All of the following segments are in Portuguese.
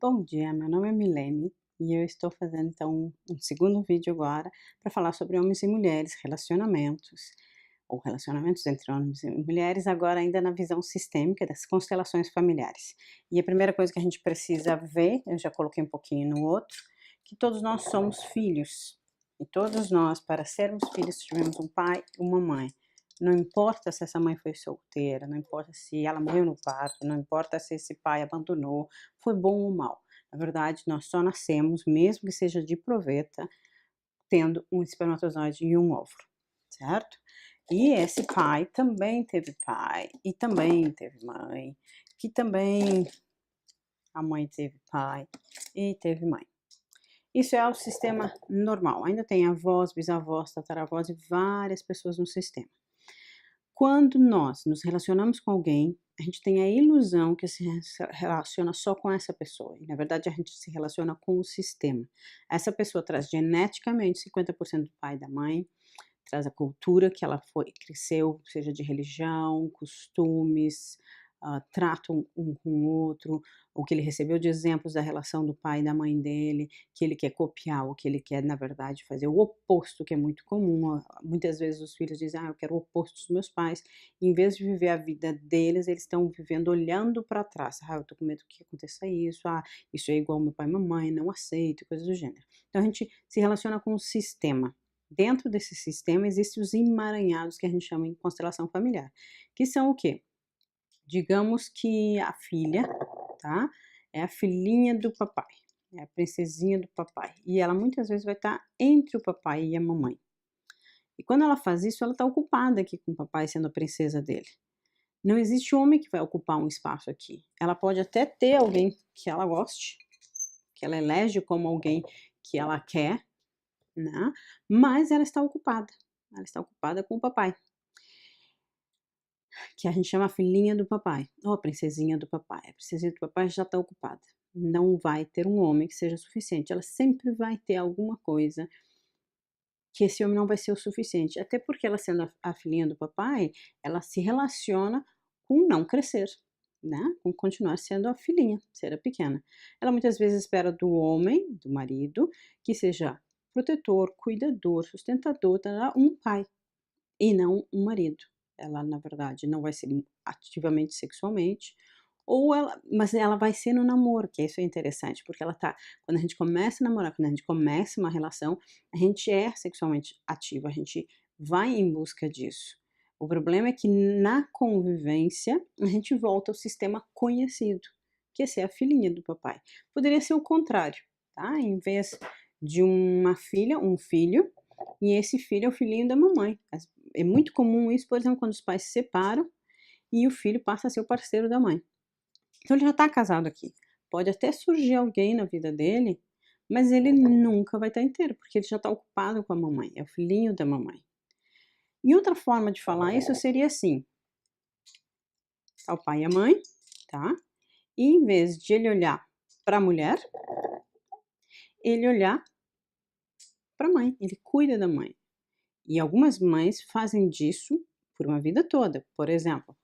Bom dia, meu nome é Milene e eu estou fazendo então um segundo vídeo agora para falar sobre homens e mulheres, relacionamentos, ou relacionamentos entre homens e mulheres, agora ainda na visão sistêmica das constelações familiares. E a primeira coisa que a gente precisa ver, eu já coloquei um pouquinho no outro, que todos nós somos filhos. E todos nós, para sermos filhos, tivemos um pai e uma mãe. Não importa se essa mãe foi solteira, não importa se ela morreu no parto, não importa se esse pai abandonou, foi bom ou mal. Na verdade, nós só nascemos, mesmo que seja de proveta, tendo um espermatozoide e um óvulo, certo? E esse pai e também teve mãe, que também a mãe teve pai e teve mãe. Isso é o sistema normal. Ainda tem avós, bisavós, tataravós e várias pessoas no sistema. Quando nós nos relacionamos com alguém, a gente tem a ilusão que se relaciona só com essa pessoa, e na verdade a gente se relaciona com o sistema. Essa pessoa traz geneticamente 50% do pai e da mãe, traz a cultura que ela cresceu, seja de religião, costumes, trato um com o outro, o que ele recebeu de exemplos da relação do pai e da mãe dele, que ele quer copiar, o que ele quer, na verdade, fazer o oposto, que é muito comum. Muitas vezes os filhos dizem, eu quero o oposto dos meus pais, e em vez de viver a vida deles, eles estão vivendo olhando para trás. Eu tô com medo que aconteça isso, isso é igual ao meu pai e mamãe, não aceito, coisas do gênero. Então a gente se relaciona com o sistema. Dentro desse sistema existem os emaranhados que a gente chama em constelação familiar, que são o quê? Digamos que a filha, tá, é a filhinha do papai, é a princesinha do papai, e ela muitas vezes vai estar entre o papai e a mamãe. E quando ela faz isso, ela está ocupada aqui com o papai sendo a princesa dele. Não existe homem que vai ocupar um espaço aqui. Ela pode até ter alguém que ela goste, que ela elege como alguém que ela quer, né, mas ela está ocupada. Ela está ocupada com o papai, que a gente chama a filhinha do papai, ou a princesinha do papai. A princesinha do papai já está ocupada. Não vai ter um homem que seja suficiente. Ela sempre vai ter alguma coisa que esse homem não vai ser o suficiente. Até porque ela sendo a filhinha do papai, ela se relaciona com não crescer, né? Com continuar sendo a filhinha, ser a pequena. Ela muitas vezes espera do homem, do marido, que seja protetor, cuidador, sustentador, um pai, e não um marido. Ela, na verdade, não vai ser ativamente sexualmente, mas ela vai ser no namoro, que isso é interessante, porque quando a gente começa a namorar, quando a gente começa uma relação, a gente é sexualmente ativa, a gente vai em busca disso. O problema é que na convivência, a gente volta ao sistema conhecido, que é ser a filhinha do papai. Poderia ser o contrário, tá? Em vez de uma filha, um filho, e esse filho é o filhinho da mamãe. É muito comum isso, por exemplo, quando os pais se separam e o filho passa a ser o parceiro da mãe. Então ele já está casado aqui. Pode até surgir alguém na vida dele, mas ele nunca vai estar inteiro, porque ele já está ocupado com a mamãe, é o filhinho da mamãe. E outra forma de falar isso seria assim: tá o pai e a mãe, tá? E em vez de ele olhar para a mulher, ele olhar para a mãe, ele cuida da mãe. E algumas mães fazem disso por uma vida toda. Por exemplo,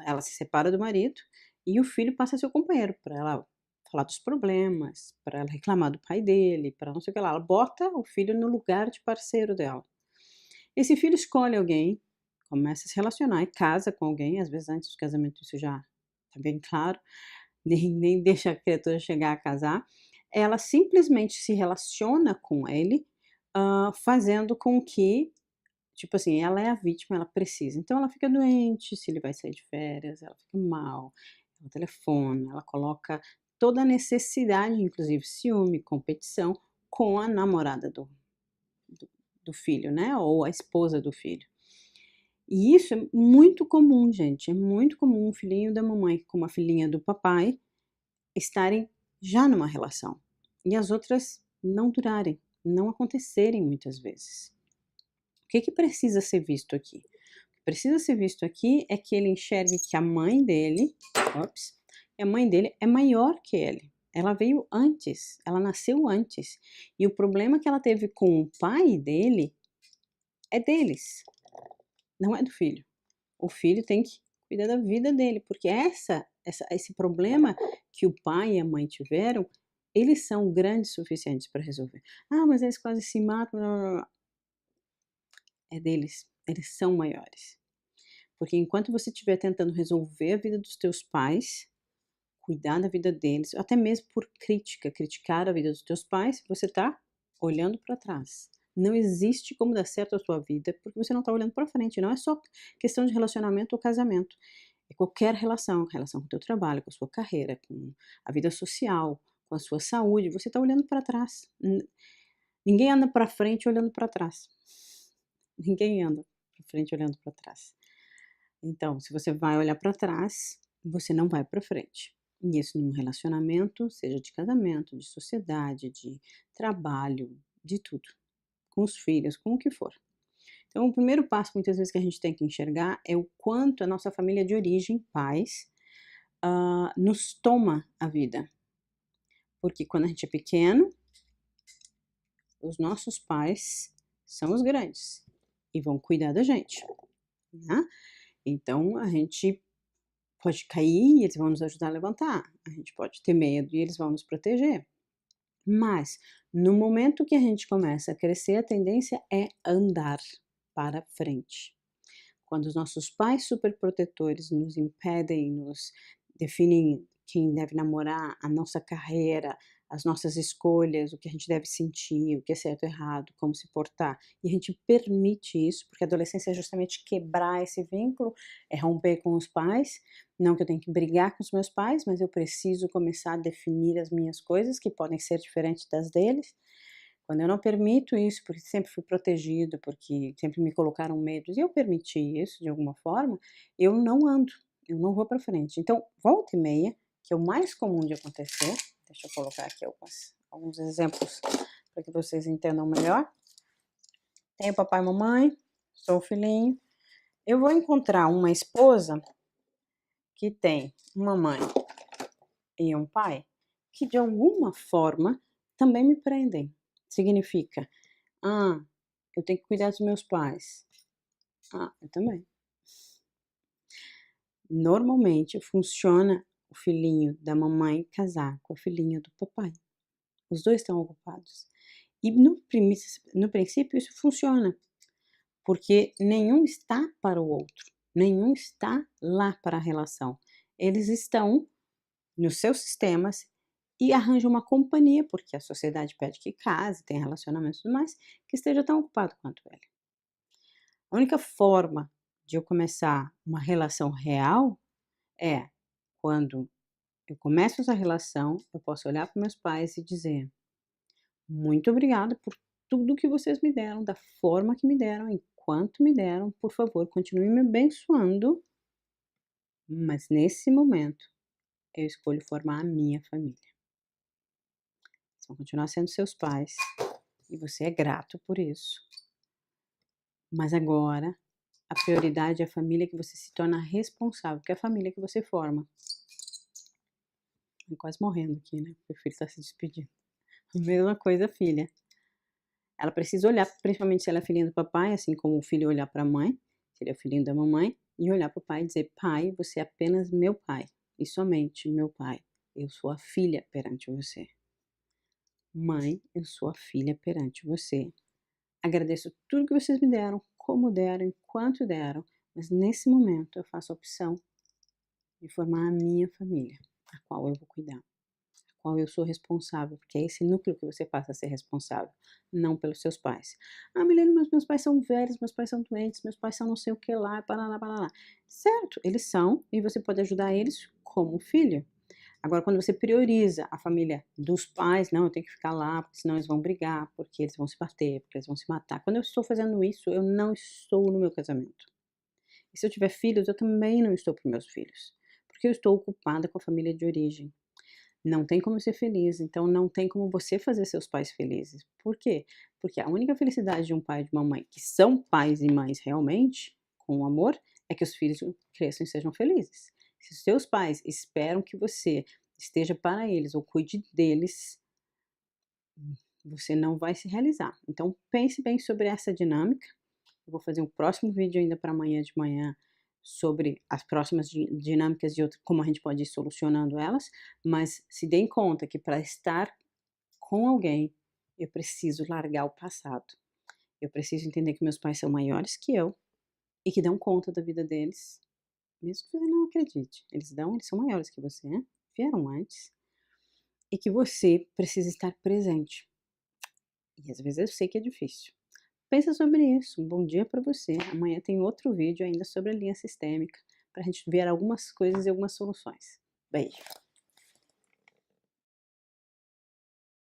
ela se separa do marido e o filho passa a ser o companheiro para ela falar dos problemas, para ela reclamar do pai dele, para não sei o que lá. Ela bota o filho no lugar de parceiro dela. Esse filho escolhe alguém, começa a se relacionar e casa com alguém, às vezes antes do casamento isso já está bem claro, nem deixa a criatura chegar a casar. Ela simplesmente se relaciona com ele, fazendo com que, tipo assim, ela é a vítima, ela precisa. Então ela fica doente, se ele vai sair de férias, ela fica mal, ela telefona, ela coloca toda a necessidade, inclusive ciúme, competição, com a namorada do filho, né? Ou a esposa do filho. E isso é muito comum, gente. É muito comum um filhinho da mamãe com uma filhinha do papai estarem já numa relação. E as outras não durarem, não acontecerem muitas vezes. O que precisa ser visto aqui? O que precisa ser visto aqui é que ele enxergue que a mãe dele é maior que ele. Ela veio antes, ela nasceu antes. E o problema que ela teve com o pai dele é deles, não é do filho. O filho tem que cuidar da vida dele, porque essa esse problema que o pai e a mãe tiveram, eles são grandes o suficientes para resolver. "Ah, mas eles quase se matam, blá-blá-blá". É deles, eles são maiores. Porque enquanto você estiver tentando resolver a vida dos teus pais, cuidar da vida deles, até mesmo por crítica, criticar a vida dos teus pais, você está olhando para trás. Não existe como dar certo a sua vida, porque você não está olhando para frente. Não é só questão de relacionamento ou casamento. É qualquer relação, relação com o teu trabalho, com a sua carreira, com a vida social, com a sua saúde. Você está olhando para trás. Ninguém anda para frente olhando para trás. Ninguém anda para frente olhando para trás. Então, se você vai olhar para trás, você não vai para frente. E isso num relacionamento, seja de casamento, de sociedade, de trabalho, de tudo. Com os filhos, com o que for. Então, o primeiro passo, muitas vezes, que a gente tem que enxergar é o quanto a nossa família de origem, pais, nos toma a vida. Porque quando a gente é pequeno, os nossos pais são os grandes e vão cuidar da gente, né? Então, a gente pode cair e eles vão nos ajudar a levantar. A gente pode ter medo e eles vão nos proteger. Mas, no momento que a gente começa a crescer, a tendência é andar para frente. Quando os nossos pais superprotetores nos impedem, nos definem quem deve namorar, a nossa carreira, as nossas escolhas, o que a gente deve sentir, o que é certo e errado, como se portar, e a gente permite isso, porque a adolescência é justamente quebrar esse vínculo, é romper com os pais, não que eu tenha que brigar com os meus pais, mas eu preciso começar a definir as minhas coisas, que podem ser diferentes das deles. Quando eu não permito isso, porque sempre fui protegido, porque sempre me colocaram medos, e eu permiti isso de alguma forma, eu não ando, eu não vou para frente. Então, volta e meia, que é o mais comum de acontecer, deixa eu colocar aqui alguns exemplos para que vocês entendam melhor. Tenho papai e mamãe, sou o filhinho. Eu vou encontrar uma esposa que tem uma mãe e um pai que de alguma forma também me prendem. Significa, eu tenho que cuidar dos meus pais. Eu também. Normalmente funciona o filhinho da mamãe casar com a filhinha do papai. Os dois estão ocupados. E no princípio isso funciona, porque nenhum está para o outro, nenhum está lá para a relação. Eles estão nos seus sistemas e arranjam uma companhia, porque a sociedade pede que case, tenha relacionamentos e tudo mais, que esteja tão ocupado quanto ele. A única forma de eu começar uma relação real é quando eu começo essa relação, eu posso olhar para meus pais e dizer: "Muito obrigada por tudo que vocês me deram, da forma que me deram, enquanto me deram, por favor, continue me abençoando, mas nesse momento eu escolho formar a minha família. Eles vão continuar sendo seus pais e você é grato por isso, mas agora a prioridade é a família que você se torna responsável, que é a família que você forma". Tô quase morrendo aqui, né, porque o filho tá se despedindo. A mesma coisa a filha. Ela precisa olhar, principalmente se ela é filhinha do papai, assim como o filho olhar para a mãe, se ele é o filhinho da mamãe, e olhar para o pai e dizer: "Pai, você é apenas meu pai, e somente meu pai. Eu sou a filha perante você. Mãe, eu sou a filha perante você. Agradeço tudo que vocês me deram, como deram, enquanto deram, mas nesse momento eu faço a opção de formar a minha família, a qual eu vou cuidar, a qual eu sou responsável", porque é esse núcleo que você passa a ser responsável, não pelos seus pais. Milena, mas meus pais são velhos, meus pais são doentes, meus pais são não sei o que lá, parará, parará. Certo, eles são, e você pode ajudar eles como filho. Agora, quando você prioriza a família dos pais, não, eu tenho que ficar lá, porque senão eles vão brigar, porque eles vão se bater, porque eles vão se matar. Quando eu estou fazendo isso, eu não estou no meu casamento. E se eu tiver filhos, eu também não estou para os meus filhos, porque eu estou ocupada com a família de origem. Não tem como ser feliz, então não tem como você fazer seus pais felizes. Por quê? Porque a única felicidade de um pai e de uma mãe, que são pais e mães realmente, com amor, é que os filhos cresçam e sejam felizes. Se os seus pais esperam que você esteja para eles ou cuide deles, você não vai se realizar. Então pense bem sobre essa dinâmica. Eu vou fazer um próximo vídeo ainda para amanhã de manhã sobre as próximas dinâmicas e como a gente pode ir solucionando elas, mas se deem conta que para estar com alguém, eu preciso largar o passado. Eu preciso entender que meus pais são maiores que eu e que dão conta da vida deles, mesmo que você não acredite. Eles são maiores que você, né? Vieram antes. E que você precisa estar presente. E às vezes eu sei que é difícil. Pensa sobre isso. Um bom dia para você. Amanhã tem outro vídeo ainda sobre a linha sistêmica, para a gente ver algumas coisas e algumas soluções. Beijo.